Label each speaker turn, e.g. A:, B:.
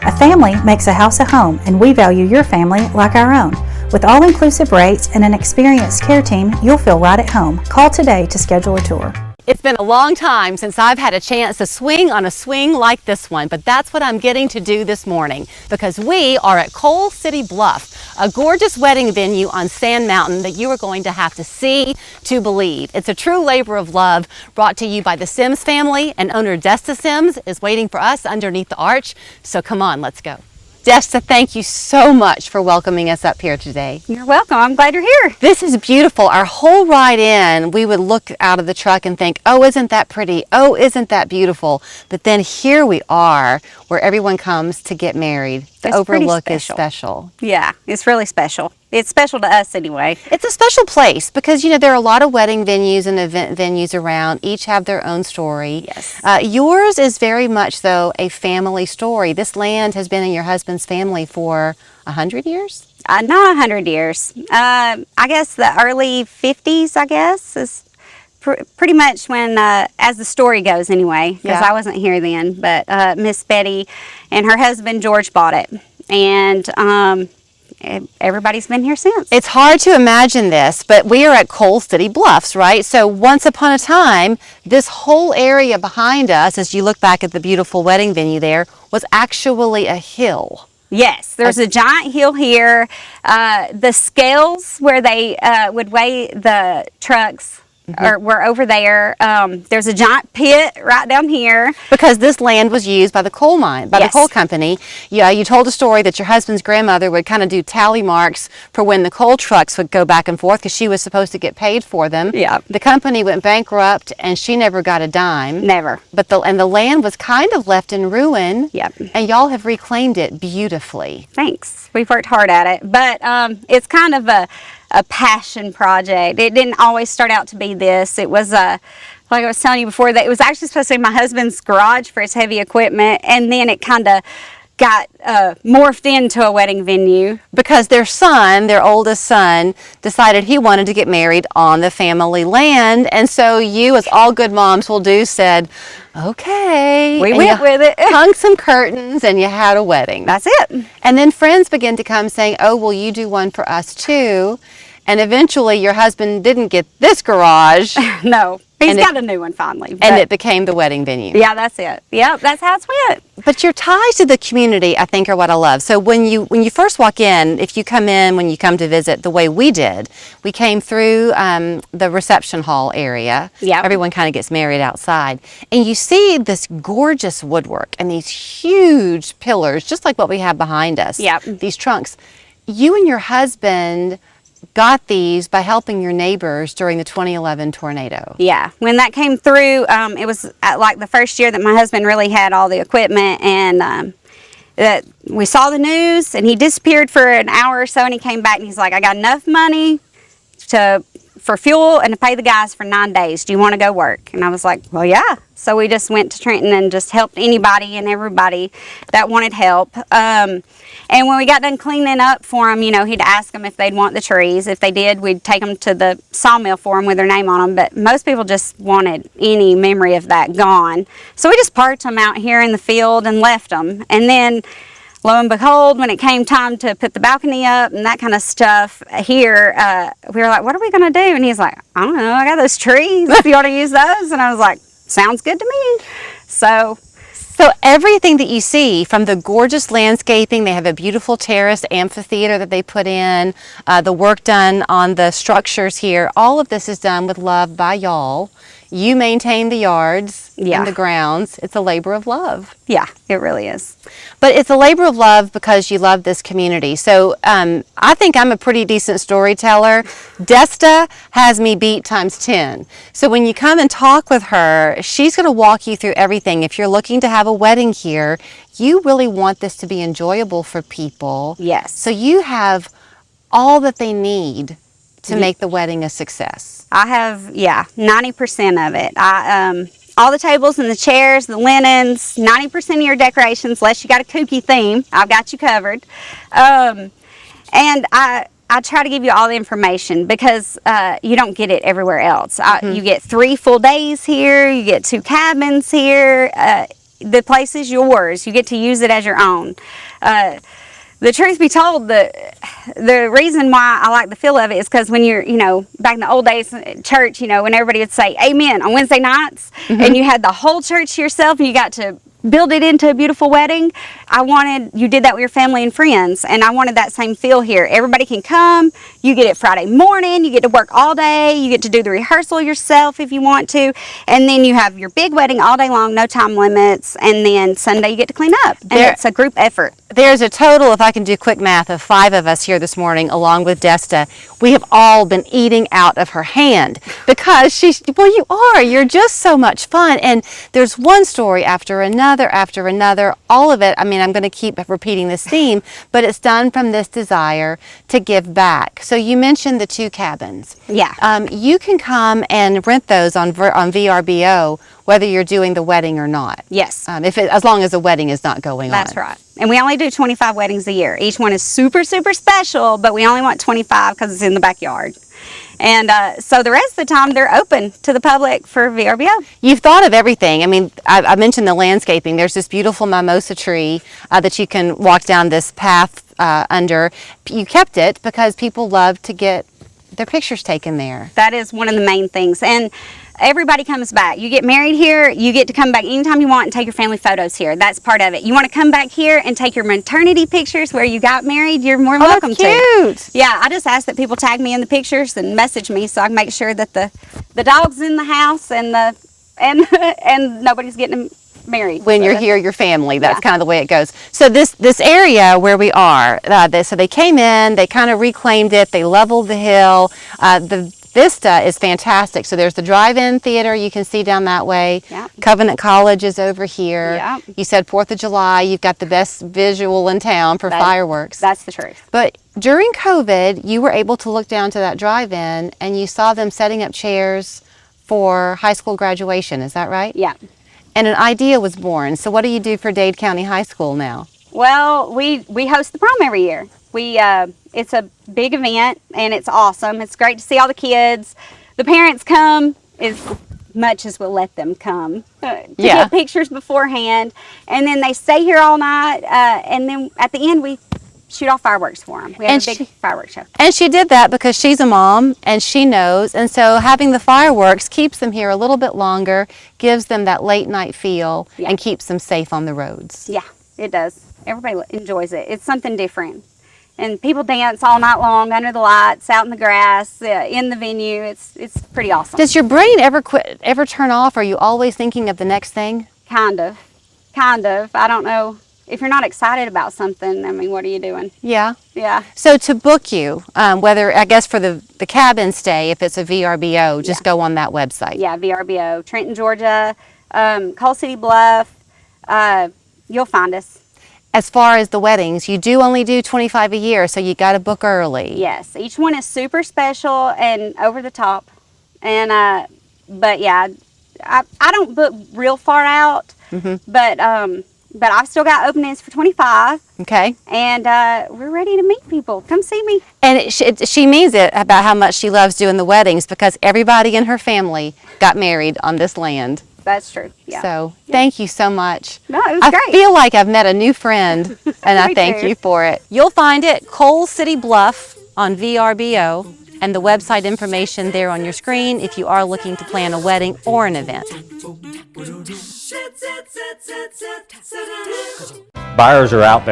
A: A family makes a house a home, and we value your family like our own. With all-inclusive rates and an experienced care team, you'll feel right at home. Call today to schedule a tour.
B: It's been a long time since I've had a chance to swing on a swing like this one, but that's what I'm getting to do this morning because we are at Coal City Bluff, a gorgeous wedding venue on Sand Mountain that you are going to have to see to believe. It's a true labor of love brought to you by the Sims family, and owner Desta Sims is waiting for us underneath the arch, so come on, let's go. Desta, thank you so much for welcoming us up here today.
C: You're welcome. I'm glad you're here.
B: This is beautiful. Our whole ride in, we would look out of the truck and think, oh, isn't that pretty? Oh, isn't that beautiful? But then here we are, where everyone comes to get married. The overlook is special.
C: Yeah, it's really special. It's special to us anyway.
B: It's a special place because, you know, there are a lot of wedding venues and event venues around. Each have their own story.
C: Yes.
B: Yours is very much, though, a family story. This land has been in your husband's family for 100 years?
C: Not 100 years. I guess the early 50s, I guess, is pretty much when, as the story goes anyway, because I wasn't here then, but Miss Betty and her husband George bought it. And everybody's been here since.
B: It's hard to imagine this, but we are at Coal City Bluffs, right? So once upon a time, this whole area behind us, as you look back at the beautiful wedding venue there, was actually a hill.
C: Yes, there's a giant hill here. The scales where they would weigh the trucks were over there. There's a giant pit right down here.
B: Because this land was used by the coal mine, by the coal company. Yeah, you told a story that your husband's grandmother would kind of do tally marks for when the coal trucks would go back and forth because she was supposed to get paid for them.
C: Yeah.
B: The company went bankrupt and she never got a dime.
C: Never.
B: But the land was kind of left in ruin.
C: Yep.
B: And y'all have reclaimed it beautifully.
C: Thanks. We've worked hard at it, but it's kind of a passion project. It didn't always start out to be this. It was like I was telling you before, that it was actually supposed to be my husband's garage for his heavy equipment, and then it kind of got morphed into a wedding venue.
B: Because their son, their oldest son, decided he wanted to get married on the family land, and so you, as all good moms will do, said, okay.
C: We went with it.
B: Hung some curtains and you had a wedding.
C: That's it.
B: And then friends began to come saying, oh, will you do one for us too? And eventually your husband didn't get this garage.
C: No, he's got a new one finally.
B: And it became the wedding venue.
C: Yeah, that's it. Yep, that's how it's went.
B: But your ties to the community, I think, are what I love. So when you first walk in, if you come in, when you come to visit the way we did, we came through the reception hall area.
C: Yeah.
B: Everyone kind of gets married outside. And you see this gorgeous woodwork and these huge pillars, just like what we have behind us.
C: Yep.
B: These trunks. You and your husband got these by helping your neighbors during the 2011 tornado.
C: Yeah, when that came through, it was like the first year that my husband really had all the equipment, and that we saw the news, and he disappeared for an hour or so, and he came back and he's like, I got enough money for fuel and to pay the guys for 9 days. Do you want to go work? And I was like, well, yeah. So we just went to Trenton and just helped anybody and everybody that wanted help. And when we got done cleaning up for them, you know, he'd ask them if they'd want the trees. If they did, we'd take them to the sawmill for them with their name on them. But most people just wanted any memory of that gone. So we just parked them out here in the field and left them. And then, lo and behold, when it came time to put the balcony up and that kind of stuff here, we were like, what are we going to do? And he's like, I don't know, I got those trees. If you want to use those. And I was like, sounds good to me. So
B: everything that you see, from the gorgeous landscaping, they have a beautiful terraced amphitheater that they put in, the work done on the structures here, all of this is done with love by y'all. You maintain the yards and the grounds. It's a labor of love.
C: Yeah, it really is.
B: But it's a labor of love because you love this community. So I think I'm a pretty decent storyteller. Desta has me beat times 10. So when you come and talk with her, she's going to walk you through everything. If you're looking to have a wedding here, you really want this to be enjoyable for people.
C: Yes.
B: So you have all that they need to make the wedding a success.
C: I have, 90% of it. All the tables and the chairs, the linens, 90% of your decorations, unless you got a kooky theme, I've got you covered. And I try to give you all the information because you don't get it everywhere else. You get 3 full days here, you get 2 cabins here. the place is yours. You get to use it as your own. The truth be told, the reason why I like the feel of it is because when you're, back in the old days at church, when everybody would say amen on Wednesday nights, and you had the whole church to yourself and you got to build it into a beautiful wedding. You did that with your family and friends, and I wanted that same feel here. Everybody can come, you get it Friday morning, you get to work all day, you get to do the rehearsal yourself if you want to, and then you have your big wedding all day long, no time limits, and then Sunday you get to clean up, and it's a group effort.
B: There's a total, if I can do quick math, of 5 of us here this morning, along with Desta. We have all been eating out of her hand because you're just so much fun. And there's one story after another, all of it. I mean, I'm going to keep repeating this theme, but it's done from this desire to give back. So you mentioned the 2 cabins.
C: Yeah.
B: You can come and rent those on VRBO, whether you're doing the wedding or not.
C: Yes.
B: As long as the wedding is not going on.
C: That's right. And we only do 25 weddings a year. Each one is super, super special, but we only want 25 because it's in the backyard. And so the rest of the time, they're open to the public for VRBO.
B: You've thought of everything. I mean, I mentioned the landscaping. There's this beautiful mimosa tree that you can walk down this path under. You kept it because people love to get their pictures taken there.
C: That is one of the main things. And everybody comes back. You get married here, you get to come back anytime you want and take your family photos here. That's part of it. You want to come back here and take your maternity pictures where you got married, you're more than welcome
B: to. Cute.
C: Yeah, I just ask that people tag me in the pictures and message me so I can make sure that the dog's in the house and and nobody's getting married.
B: When you're here, your family, that's kind of the way it goes. So this area where we are, so they came in, they kind of reclaimed it, they leveled the hill. The vista is fantastic. So there's the drive-in theater you can see down that way.
C: Yep.
B: Covenant College is over here.
C: Yep.
B: You said 4th of July, you've got the best visual in town for fireworks.
C: That's the truth.
B: But during COVID, you were able to look down to that drive-in and you saw them setting up chairs for high school graduation. Is that right?
C: Yeah.
B: And an idea was born. So what do you do for Dade County High School now?
C: Well, we host the prom every year. It's a big event and it's awesome. It's great to see all the kids. The parents come as much as we'll let them come to get pictures beforehand, and then they stay here all night. And then at the end we shoot off fireworks for them. We have a big fireworks show.
B: And she did that because she's a mom and she knows, and so having the fireworks keeps them here a little bit longer, gives them that late night feel, and keeps them safe on the roads.
C: Yeah, it does. Everybody enjoys it. It's something different. And people dance all night long under the lights, out in the grass, in the venue. It's pretty awesome.
B: Does your brain ever turn off? Are you always thinking of the next thing?
C: Kind of. I don't know. If you're not excited about something, I mean, what are you doing?
B: Yeah.
C: Yeah.
B: So to book you, whether, I guess for the cabin stay, if it's a VRBO, just go on that website.
C: Yeah, VRBO. Trenton, Georgia, Coal City, Bluff. You'll find us.
B: As far as the weddings, you do only do 25 a year, so you got to book early.
C: Yes. Each one is super special and over the top. And, but yeah, I don't book real far out, but I've still got openings for 25.
B: Okay.
C: And we're ready to meet people. Come see me.
B: And she means it about how much she loves doing the weddings because everybody in her family got married on this land.
C: That's true. Yeah.
B: So thank you so much.
C: No, it was great.
B: I feel like I've met a new friend, and I thank you for it. You'll find it Coal City Bluff on VRBO, and the website information there on your screen if you are looking to plan a wedding or an event.
D: Buyers are out there.